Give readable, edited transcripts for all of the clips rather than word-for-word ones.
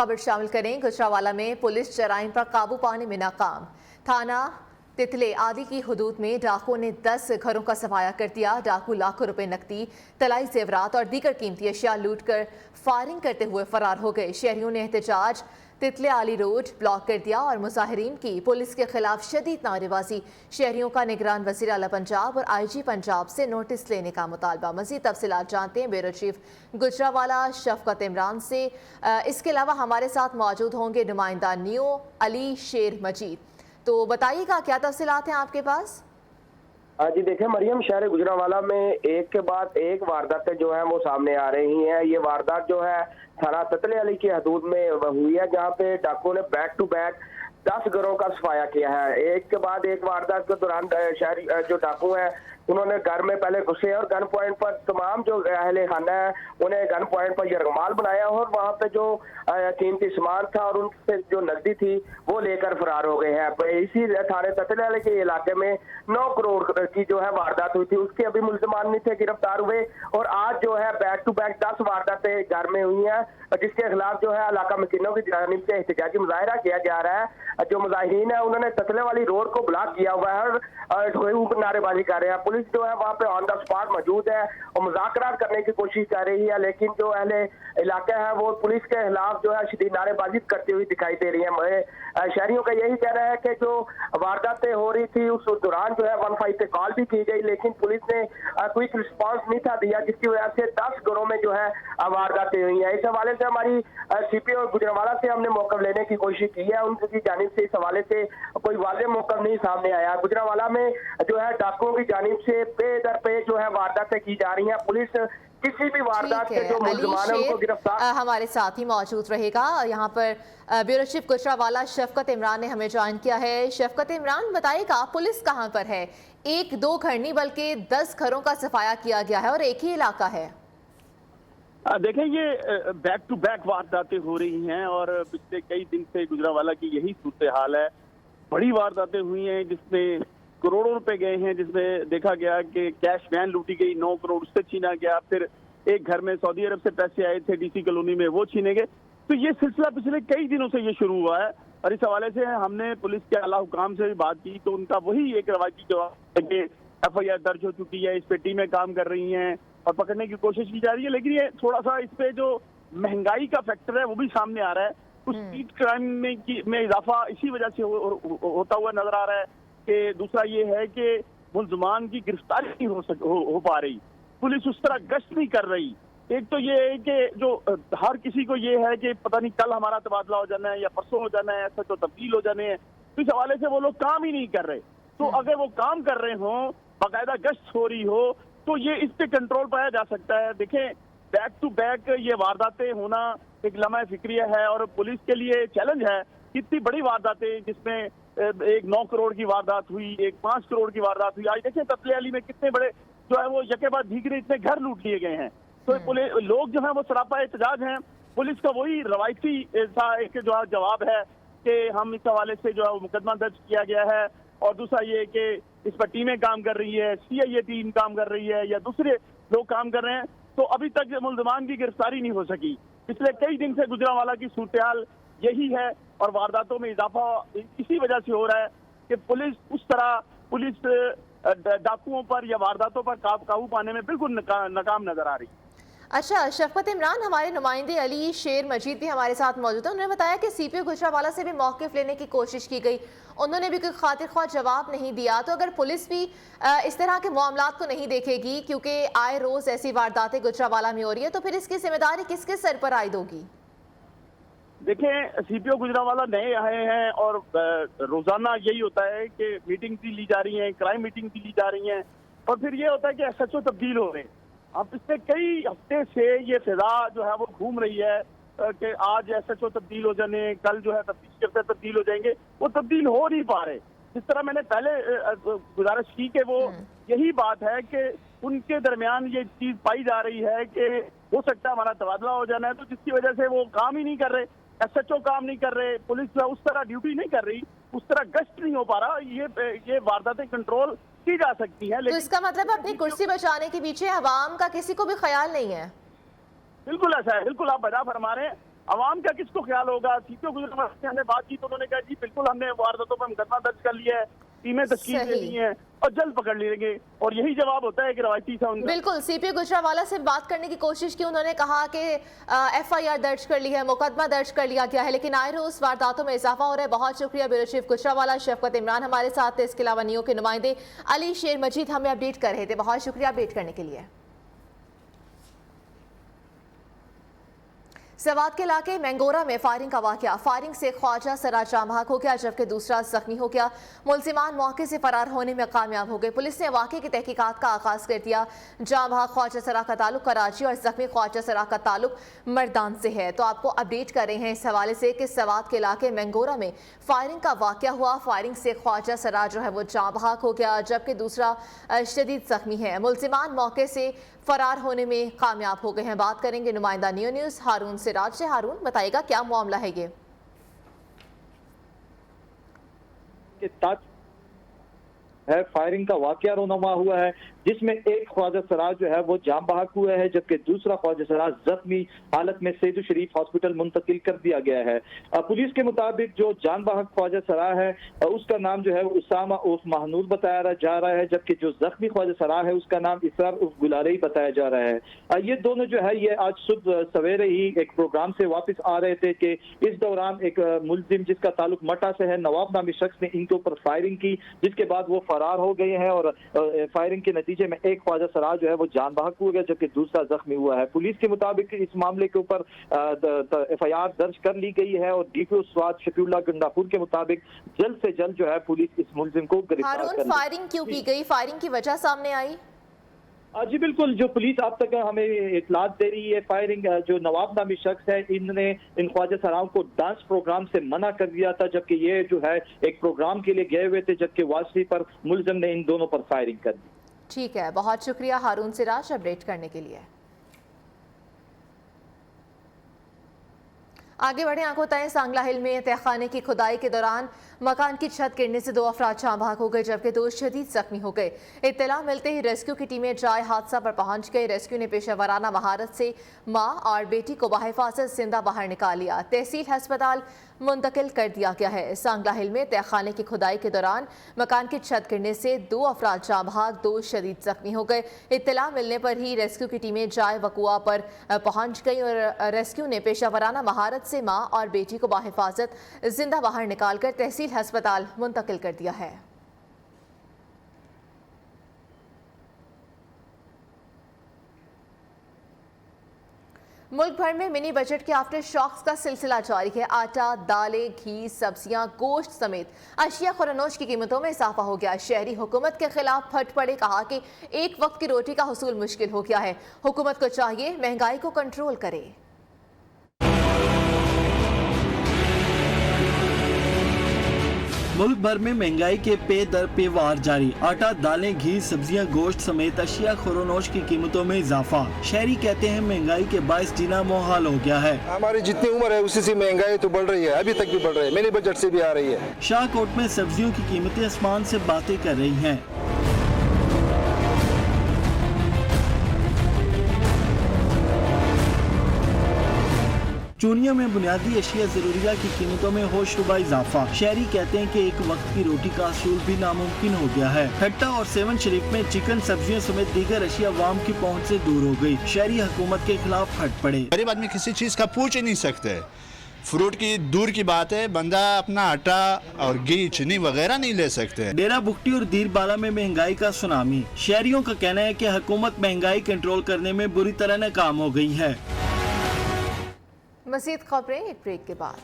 खबर शामिल करें। गुजरांवाला में पुलिस जराइम पर काबू पाने में नाकाम। थाना तितले आदि की हदूद में डाकुओं ने 10 घरों का सफाया कर दिया। डाकू लाखों रुपए नकदी, तलाई जेवरात और दीगर कीमती अशिया लूट कर फायरिंग करते हुए फरार हो गए। शहरियों ने एहतजाज तितले आली रोड ब्लॉक कर दिया और मुजाहिरीन की पुलिस के खिलाफ शदीद नारेबाजी। शहरियों का निगरान वज़ीर आला पंजाब और IG पंजाब से नोटिस लेने का मुतालबा। मज़ीद तफसीलात जानते हैं ब्यूरो चीफ गुजरांवाला शफकत इमरान से। इसके अलावा हमारे साथ मौजूद होंगे नुमाइंदा न्यू अली शेर मजीद। तो बताइएगा क्या तफसीलात हैं आपके पास? जी देखिए मरियम, शहर गुजरांवाला में एक के बाद एक वारदातें जो है वो सामने आ रही हैं। ये वारदात जो है थाना तितले अली की हदूद में हुई है, जहाँ पे डाकुओं ने बैक टू बैक 10 घरों का सफाया किया है। एक के बाद एक वारदात के दौरान शहरी जो डाकू हैं उन्होंने घर में पहले घुसे और गन पॉइंट पर तमाम जो अहले खाना है उन्हें गन पॉइंट पर यरगमाल बनाया और वहां पे जो कीमती सामान था और उनसे जो नकदी थी वो लेकर फरार हो गए हैं। इसी थाने ततले के इलाके में 9 करोड़ की जो है वारदात हुई थी, उसके अभी मुल्जमान नहीं थे गिरफ्तार हुए और आज जो है बैक टू बैक 10 वारदातें घर में हुई हैं, जिसके खिलाफ जो है इलाका मकीनों की जानिब से एहतजाजी मुजाहरा किया जा रहा है। जो मुजाहिरीन है उन्होंने ततले वाली रोड को ब्लॉक किया हुआ है और नारेबाजी कर रहे हैं। पुलिस जो है वहाँ पे ऑन द स्पॉट मौजूद है और मुज़ाकरात करने की कोशिश कर रही है, लेकिन जो अहले इलाका है वो पुलिस के खिलाफ जो है शदीद नारेबाजी करती हुई दिखाई दे रही है। शहरियों का यही कहना है कि जो वारदातें हो रही थी उस दौरान जो है 15 पे कॉल भी की गई, लेकिन पुलिस ने क्विक रिस्पांस नहीं था दिया, जिसकी वजह से 10 घरों में जो है वारदातें हुई हैं। इस हवाले से हमारी CPO गुजरांवाला से हमने मौक़िफ़ लेने की कोशिश की है, उनकी जानिब से इस हवाले से कोई वाज़ेह मौक़िफ़ नहीं सामने आया। गुजरांवाला में जो है डाकुओं की जानिब से पे दर पे जो है वारदातें की जा रही हैं। पुलिस किसी भी वारदात के जो मुल्ज़मान है उनको गिरफ्तार। हमारे साथ ही मौजूद रहेगा यहाँ पर ब्यूरो चीफ गुजरांवाला शफकत इमरान ने हमें ज्वाइन किया है। शफकत इमरान, बताइएगा पुलिस कहाँ पर है? 1-2 घर नहीं बल्कि 10 घरों का सफाया किया गया है और एक ही इलाका है। देखें, ये बैक टू बैक वारदातें हो रही हैं और पिछले कई दिन से गुजरांवाला की यही सूरत हाल है। बड़ी वारदातें हुई हैं जिसमें करोड़ों रुपए गए हैं, जिसमें देखा गया कि कैश वैन लूटी गई, 9 करोड़ उससे छीना गया। फिर एक घर में सऊदी अरब से पैसे आए थे DC कॉलोनी में, वो छीने गए। तो ये सिलसिला पिछले कई दिनों से ये शुरू हुआ है और इस हवाले से हमने पुलिस के आला हुकाम से भी बात की तो उनका वही एक रवायती जवाब है कि FIR दर्ज हो चुकी है, इस पे टीमें काम कर रही हैं और पकड़ने की कोशिश की जा रही है। लेकिन ये थोड़ा सा इस पे जो महंगाई का फैक्टर है वो भी सामने आ रहा है। कुछ स्ट्रीट क्राइम में इजाफा इसी वजह से होता हुआ नजर आ रहा है कि दूसरा ये है कि मुल्ज़मान की गिरफ्तारी नहीं हो पा रही, पुलिस उस तरह गश्त नहीं कर रही। एक तो ये है कि जो हर किसी को ये है कि पता नहीं कल हमारा तबादला हो जाना है या परसों हो जाना है, ऐसा तो तब्दील हो जाने हैं, तो इस हवाले से वो लोग काम ही नहीं कर रहे। तो अगर वो काम कर रहे हों, बाकायदा गश्त हो रही हो, तो ये इस पे कंट्रोल पाया जा सकता है। देखें, बैक टू बैक ये वारदातें होना एक लम्हा फिक्रिया है और पुलिस के लिए चैलेंज है। इतनी बड़ी वारदातें जिसमें एक 9 करोड़ की वारदात हुई, एक 5 करोड़ की वारदात हुई। आज देखें ततले अली में कितने बड़े जो है वो यके बाद दीगरे इतने घर लूट लिए गए हैं। तो लोग जो है वो सरापा एहतजाज हैं। पुलिस का वही रवायती एक जो है जवाब है कि हम इस हवाले से जो है मुकदमा दर्ज किया गया है और दूसरा ये कि इस पर टीमें काम कर रही है, CIA टीम काम कर रही है या दूसरे लोग काम कर रहे हैं। तो अभी तक मुल्ज़मान की गिरफ्तारी नहीं हो सकी। पिछले कई दिन से गुजरांवाला की सूरत हाल यही है और वारदातों में इजाफा इसी वजह से हो रहा है कि पुलिस उस तरह डाकुओं पर या वारदातों पर काबू पाने में बिल्कुल नाकाम नजर आ रही है। अच्छा शफकत इमरान, हमारे नुमाइंदे अली शेर मजीद भी हमारे साथ मौजूद है। उन्होंने बताया कि CPO गुजरांवाला से भी मौक़िफ़ लेने की कोशिश की गई, उन्होंने भी कोई खातिर ख्वाह जवाब नहीं दिया। तो अगर पुलिस भी इस तरह के मामलात को नहीं देखेगी, क्योंकि आए रोज़ ऐसी वारदातें गुजरांवाला में हो रही है, तो फिर इसकी जिम्मेदारी किसके सर पर आयद होगी? देखें, CPO गुजरांवाला नए आए हैं और रोजाना यही होता है कि मीटिंग भी ली जा रही है, क्राइम मीटिंग भी ली जा रही है और फिर ये होता है कि SHO तब्दील हो रहे हैं। अब पिछले कई हफ्ते से ये फिजा जो है वो घूम रही है कि आज SHO तब्दील हो जाने, कल जो है तफ्तीश करते तब्दील हो जाएंगे, वो तब्दील हो नहीं पा रहे। जिस तरह मैंने पहले गुजारिश की कि वो यही बात है कि उनके दरमियान ये चीज पाई जा रही है कि हो सकता है हमारा तबादला हो जाना है, तो जिसकी वजह से वो काम ही नहीं कर रहे, SHO काम नहीं कर रहे, पुलिस उस तरह ड्यूटी नहीं कर रही, उस तरह गश्त नहीं हो पा रहा। ये वारदातें कंट्रोल की जा सकती है। तो इसका मतलब अपनी कुर्सी बचाने के पीछे अवाम का किसी को भी ख्याल नहीं है? बिल्कुल ऐसा है, बिल्कुल आप बता फरमा रहे हैं। आवाम का किसको ख्याल होगा। सीपीओ गुजरावाला से हमने बात की तो उन्होंने कहा जी बिल्कुल हमने वारदातों पर मुकदमा दर्ज कर लिया है, टीमें तश्कील दे दी हैं और जल्द पकड़ लेंगे। और यही जवाब होता है कि रवायती सा उनका। बिल्कुल, सीपीओ गुजरावाला से बात करने की कोशिश की, उन्होंने कहा कि एफआईआर दर्ज कर ली है, मुकदमा दर्ज कर लिया गया है, लेकिन आए रोज वारदातों में इजाफा हो रहा है। बहुत शुक्रिया ब्यूरो चीफ गुजरावाला शफकत इमरान हमारे साथ थे। इसके अलावा नियो के नुमाइंदे अली शेर मजीद हमें अपडेट कर रहे थे। बहुत शुक्रिया अपडेट करने के लिए। सवात के इलाके मैंगोरा में फायरिंग का वाकया, फायरिंग से ख्वाजा सरा जाम बहक हो गया जबकि दूसरा जख्मी हो गया। मुलजिमान मौके से फरार होने में कामयाब हो गए। पुलिस ने वाकये की तहकीकात का आगाज कर दिया। जाम बहक ख्वाजा सरा का ताल्लुक कराची और जख्मी ख्वाजा सरा का ताल्लुक मर्दान से है। तो आपको अपडेट कर रहे हैं इस हवाले से कि सवात के इलाके मैंगोरा में फायरिंग का वाकया हुआ। फायरिंग से ख्वाजा सरा जो है वो जाम बहक हो गया जबकि दूसरा शदीद जख्मी है। मुलजिमान मौके से फरार होने में कामयाब हो गए हैं। बात करेंगे नुमाइंदा नियो न्यूज़ हारून सिराज से। हारून, बताइएगा क्या मामला है ये? है फायरिंग का वाकया रोनुमा हुआ है जिसमें एक ख्वाजा सराज जो है वो जाम बहक हुआ है जबकि दूसरा ख्वाजा सराज जख्मी हालत में सैयद शरीफ हॉस्पिटल मुंतकिल कर दिया गया है। पुलिस के मुताबिक जो जान बहक ख्वाजा सरा है उसका नाम जो है उसामा उर्फ महनूर बताया जा रहा है जबकि जो जख्मी ख्वाजा सरा है उसका नाम इसरार उर्फ गुलारी बताया जा रहा है। ये दोनों जो है ये आज सुबह सवेरे ही एक प्रोग्राम से वापस आ रहे थे कि इस दौरान एक मुलजिम जिसका ताल्लुक मटा से है नवाब नामी शख्स ने इनके ऊपर फायरिंग की जिसके बाद वो फरार हो गए हैं और फायरिंग के नतीजे में एक ख्वाजा सराज जो है वो जान बहक हुआ गया जबकि दूसरा जख्मी हुआ है। पुलिस के मुताबिक इस मामले के ऊपर एफआईआर दर्ज कर ली गई है और डीपीओ स्वात शफीउल्लाह गंडापुर के मुताबिक जल्द से जल्द जो है पुलिस इस मुलजिम को गिरफ्तार हारून, कर फायरिंग क्यों की गई, फायरिंग की वजह सामने आई? जी बिल्कुल, जो पुलिस अब तक हमें इतलात दे रही है फायरिंग जो नवाब नामी शख्स है इनने इन ख्वाजा सराओं को डांस प्रोग्राम से मना कर दिया था जबकि ये जो है एक प्रोग्राम के लिए गए हुए थे जबकि वापसी पर मुलजिम ने इन दोनों पर फायरिंग कर दी। ठीक है, बहुत शुक्रिया हारून सिराज अपडेट करने के लिए। आगे बढ़े आंखों तय सांगला हिल में तहखाने की खुदाई के दौरान मकान की छत गिरने से 2 अफराद जाम बहक हो गए जबकि 2 शदीद जख्मी हो गए। इत्तला मिलते ही रेस्क्यू की टीमें जाए हादसा पर पहुंच गई। रेस्क्यू ने पेशेवराना महारत से मां और बेटी को बाहिफाजत जिंदा बाहर निकाल लिया। तहसील अस्पताल मुंतकिल कर दिया गया है। सांगला हिल में तहखाने की खुदाई के दौरान मकान की छत गिरने से 2 अफराद जाम बहक, 2 शदीद जख्मी हो गए। इत्तला मिलने पर ही रेस्क्यू की टीमें जाए वकुआ पर पहुंच गई और रेस्क्यू ने पेशेवराना महारत से मां और बेटी को बाहिफाजत जिंदा बाहर निकालकर तहसील अस्पताल मुंतकिल कर दिया है। मुल्क भर में मिनी बजट के आफ्टर शॉक्स का सिलसिला जारी है। आटा, दालें, घी, सब्जियां, गोश्त समेत अशिया खुरानोश की कीमतों में इजाफा हो गया। शहरी हुकूमत के खिलाफ फट पड़े, कहा कि एक वक्त की रोटी का हुसूल मुश्किल हो गया है। हुकूमत को चाहिए महंगाई को कंट्रोल करे। मुल्क भर में महंगाई के पे दर पे वार जारी। आटा, दालें, घी, सब्जियां, गोश्त समेत अशिया खुरानोश की कीमतों में इजाफा। शहरी कहते हैं महंगाई के बायस जीना मुहाल हो गया है। हमारी जितनी उम्र है उसी से महंगाई तो बढ़ रही है, अभी तक भी बढ़ रही है, मिनी बजट से भी आ रही है। शाहकोट में सब्जियों की कीमतें आसमान से बातें कर रही हैं। चूनिया में बुनियादी अशिया जरूरिया की कीमतों में होशरुबा इजाफा। शहरी कहते हैं कि एक वक्त की रोटी का असूल भी नामुमकिन हो गया है। ठट्टा और सेवन शरीफ में चिकन, सब्जियों समेत दीगर अशिया अवाम की पहुँच से दूर हो गई। शहरी हुकूमत के खिलाफ फट पड़े। गरीब आदमी किसी चीज का पूछ ही नहीं सकते। फ्रूट की दूर की बात है, बंदा अपना आटा और घी, चीनी वगैरह नहीं ले सकते। डेरा बुगटी और दीरबाला में महंगाई का सुनामी। शहरियों का कहना है कि हुकूमत महंगाई कंट्रोल करने में बुरी तरह नाकाम हो गई है। मज़ीद खबरें एक ब्रेक के बाद।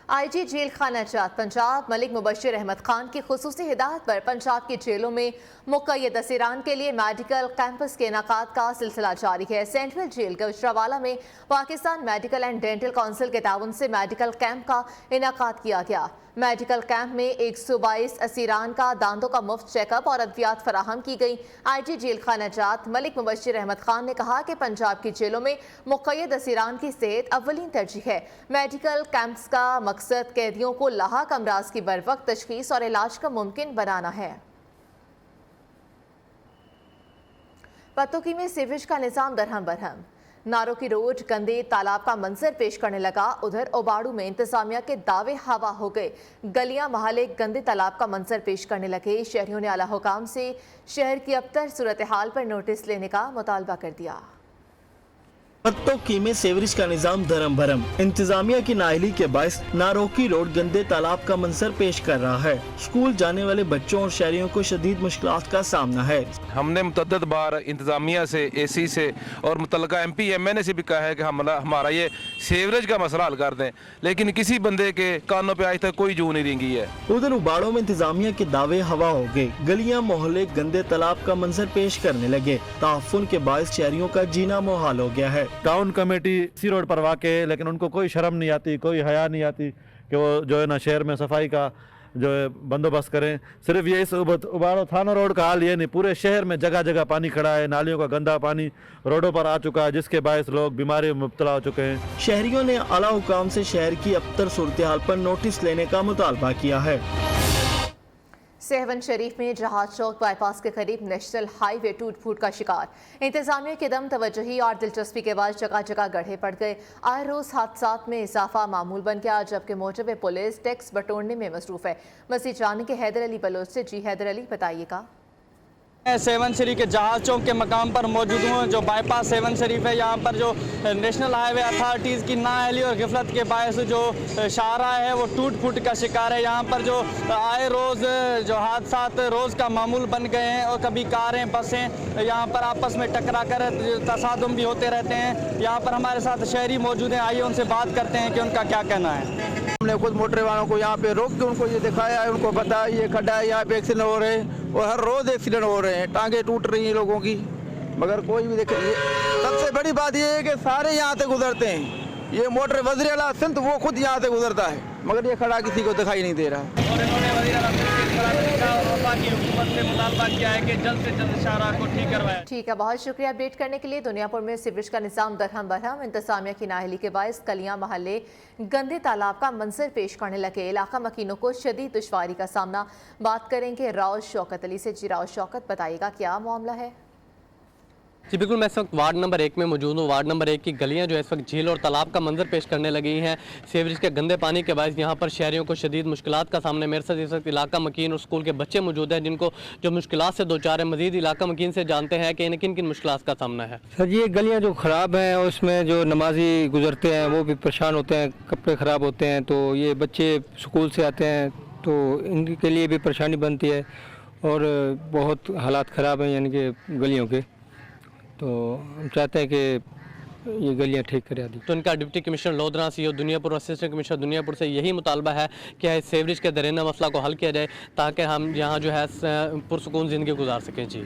आईजी जेल खाना जात पंजाब मलिक मुबश्शिर अहमद खान की खुसूसी हिदायत पर पंजाब की जेलों में मुक़य्यद असीरान के लिए मेडिकल कैंपस के इनाकाद का सिलसिला जारी है। सेंट्रल जेल गुजरावाला में Pakistan medical and dental council के ताउन से मेडिकल कैंप का इनाकाद किया गया। मेडिकल कैंप में 122 असीरान का दांतों का मुफ्त चेकअप और अद्वियात फराहम की गई। आईजी जेल खाना जात मलिक मुबश्शिर अहमद खान ने कहा कि पंजाब की जेलों में मुक़य्यद असीरान की सेहत अव्वलीन तरजीह है। मेडिकल कैंप्स का मकसद कैदियों को लाहक अमराज की बरवक्त तशखीस और इलाज का मुमकिन बनाना है। पतोकी में सीवरेज का निज़ाम दरहम बरहम। नारोकी रोड गंदे तालाब का मंजर पेश करने लगा। उधर ओबाड़ू में इंतजामिया के दावे हवा हो गए। गलियां मोहल्ले गंदे तालाब का मंजर पेश करने लगे। शहरियों ने आला हुकाम से शहर की अबतर सूरत हाल पर नोटिस लेने का मुतालबा कर दिया। पत्तों कीमे सेवरेज का निजाम धर्म भरम। इंतजामिया की नाअहली के बायस नारोकी रोड गंदे तालाब का मंजर पेश कर रहा है। स्कूल जाने वाले बच्चों और शहरियों को शदीद मुश्किलात का सामना है। हमने मुतअद्दिद बार इंतजामिया से, एसी से और मुतल्लिका MP MNA से भी कहा है कि हमारा ये सेवरेज का मसला हल कर दें, लेकिन किसी बंदे के कानों पे आज तक कोई जू नहीं रेंगी है। उधर उबाड़ों में इंतजामिया के दावे हवा हो गए। गलियां मोहल्ले गंदे तालाब का मंजर पेश करने लगे। तहफ़्फ़ुन के बायस शहरियों का जीना मुहाल हो गया है। टाउन कमेटी सी रोड पर वाक़ है, लेकिन उनको कोई शर्म नहीं आती, कोई हया नहीं आती कि वो जो है ना शहर में सफाई का जो है बंदोबस्त करें। सिर्फ ये इस उबाड़ो थाना रोड का हाल ये नहीं, पूरे शहर में जगह जगह पानी खड़ा है। नालियों का गंदा पानी रोडों पर आ चुका है, जिसके बायस लोग बीमारी में मुब्तला हो चुके हैं। शहरियों ने आला हुकाम से शहर की अबतर सूरत हाल पर नोटिस लेने का मुतालबा किया है। सहवन शरीफ में जहाज चौक बाईपास के करीब नेशनल हाईवे टूट फूट का शिकार। इंतजामिया के दम तवज्जुही और दिलचस्पी के बाद जगह जगह गड्ढे पड़ गए। आए रोज हादसात में इजाफा मामूल बन गया, जबकि मोटरवे पुलिस टैक्स बटोरने में मसरूफ है। मज़ीद जानने के हैदर अली बलोच से। जी हैदर अली, बताइएगा। सेवन शरीफ के जहाज चौक के मकाम पर मौजूद हूँ, जो बाईपास सेवन शरीफ है। यहाँ पर जो नेशनल हाईवे अथॉरिटीज़ की नाअहली और गिफलत के बायस जो शाहराह है वो टूट फूट का शिकार है। यहाँ पर जो आए रोज़ जो हादसात रोज़ का मामूल बन गए हैं, और कभी कारें बसें यहाँ पर आपस में टकरा कर तसादुम भी होते रहते हैं। यहाँ पर हमारे साथ शहरी मौजूद हैं, आइए उनसे बात करते हैं कि उनका क्या कहना है। हमने खुद मोटर वालों को यहाँ पे रोक के उनको ये दिखाया है, उनको पता है ये खड्डा है, यहाँ पे एक्सीडेंट हो रहे हैं और हर रोज़ एक्सीडेंट हो रहे हैं, टांगे टूट रही हैं लोगों की, मगर कोई भी देखे। सबसे बड़ी बात ये है कि सारे यहाँ से गुजरते हैं। ये मोटर वज़ीर आला सिंध वो खुद यहाँ से गुजरता है, मगर ये खड़ा किसी को दिखाई नहीं दे रहा है। और इन्होंने वज़ीर आला सिंध और वफा की हुकूमत से मुतालबा किया है कि जल्द से जल्द शाहराह को ठीक करवाया। ठीक है, बहुत शुक्रिया अपडेट करने के लिए। दुनियापुर में सीवरेज का निजाम दरहम बरहम। इंतजामिया की नाअहली के बायस गलियां मोहल्ले गंदे तालाब का मंजर पेश करने लगे। इलाका मकीनों को शदीद दुश्वारी का सामना। बात करेंगे राव शौकत अली से। जी राव शौकत, बताइएगा क्या मामला है। जी बिल्कुल, मैं इस वक्त वार्ड नंबर 1 में मौजूद हूँ। वार्ड नंबर 1 की गलियां जो है इस वक्त झील और तालाब का मंजर पेश करने लगी हैं। सीवरेज के गंदे पानी के बायस यहाँ पर शहरियों को शदीद मुश्किलात का सामना। मेरे साथ इस वक्त इलाका मकीन और स्कूल के बच्चे मौजूद हैं, जिनको जो मुश्किलात से दो चार है। मजीद इलाका मकीन से जानते हैं कि इन्हें किन किन मुश्किलात का सामना है। सर, ये गलियाँ जो ख़राब हैं और उसमें जो नमाजी गुजरते हैं वो भी परेशान होते हैं, कपड़े ख़राब होते हैं, तो ये बच्चे स्कूल से आते हैं तो इनके लिए भी परेशानी बनती है और बहुत हालात ख़राब हैं यानी कि गलियों के। तो हम चाहते हैं कि ये गलियाँ ठीक करा दी। तो इनका deputy commissioner Lodhran, CO Dunyapur, assistant commissioner Dunyapur से यही मुतालबा है कि इस सेवरेज के दरीना मसला को हल किया जाए, ताकि हम यहाँ जो है पुरसुकून ज़िंदगी गुजार सकें। जी,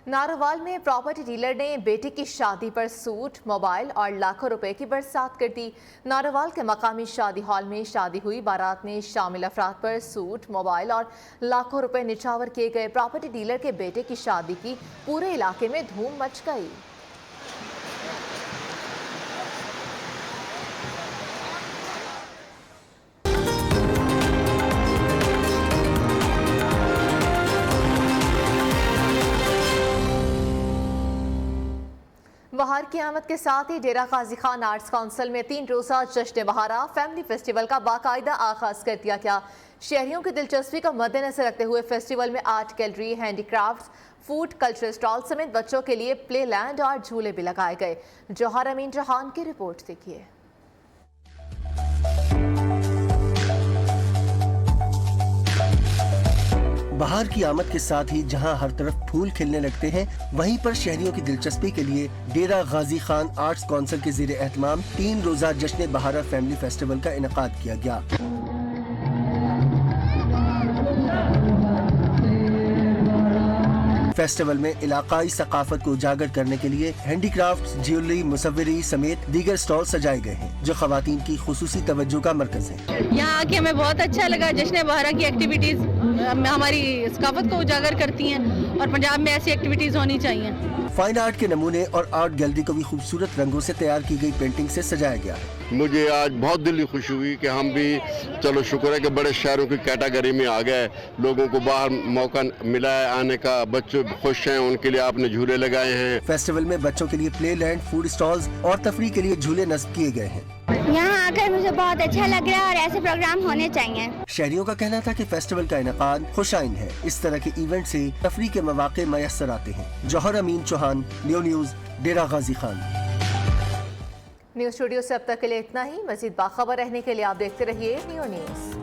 नारोवाल में प्रॉपर्टी डीलर ने बेटे की शादी पर सूट, मोबाइल और लाखों रुपए की बरसात कर दी। नारोवाल के मकामी शादी हॉल में शादी हुई। बारात में शामिल अफराद पर सूट, मोबाइल और लाखों रुपए निछावर किए गए। प्रॉपर्टी डीलर के बेटे की शादी की पूरे इलाके में धूम मच गई। बहार की आमद के साथ ही डेरा गाजी खान आर्ट्स काउंसिल में 3 रोज़ा जश्न बहारा फैमिली फेस्टिवल का बाकायदा आगाज कर दिया गया। शहरियों की दिलचस्पी को मद्देनजर रखते हुए फेस्टिवल में art gallery, handicrafts, food, cultural stall समेत बच्चों के लिए प्ले लैंड और झूले भी लगाए गए। जौहर अमीन रहान की रिपोर्ट देखिए। बहार की आमद के साथ ही जहां हर तरफ फूल खिलने लगते हैं, वहीं पर शहरियों की दिलचस्पी के लिए डेरा गाजी खान आर्ट्स काउंसिल के ज़ेरे एहतमाम 3 रोज़ा जश्न बहारा फैमिली फेस्टिवल का इनेकाद किया गया। फेस्टिवल में इलाकाई सकाफत को उजागर करने के लिए हैंडीक्राफ्ट, ज्वेलरी, मुसव्वरी समेत दीगर स्टॉल सजाए गए हैं, जो खवातीन की खुसूसी तवज्जो का मरकज है। यहाँ आके हमें बहुत अच्छा लगा। जश्न बहारा की एक्टिविटीज हमारी सकाफत को उजागर करती हैं और पंजाब में ऐसी एक्टिविटीज़ होनी चाहिए। फाइन आर्ट के नमूने और आर्ट गैलरी को भी खूबसूरत रंगों से तैयार की गई पेंटिंग से सजाया गया। मुझे आज बहुत दिल की खुशी हुई कि हम भी चलो शुक्र है कि बड़े शहरों की कैटेगरी में आ गए, लोगों को बाहर मौका मिला है आने का, बच्चे खुश हैं, उनके लिए आपने झूले लगाए हैं। फेस्टिवल में बच्चों के लिए प्ले लैंड, फूड स्टॉल्स और तफरीह के लिए झूले नस्ब किए गए हैं। यहाँ आकर मुझे बहुत अच्छा लग रहा है और ऐसे प्रोग्राम होने चाहिए। शहरियों का कहना था कि फेस्टिवल का इनेकाद खुशाइन है। इस तरह के इवेंट से तफरीह के मौके मयसर आते हैं। जौहर अमीन चौहान, न्यू न्यूज़, डेरा गाजी खान। न्यूज़ स्टूडियो से अब तक के लिए इतना ही। मज़ीद बाखबर रहने के लिए आप देखते रहिए न्यू न्यूज़।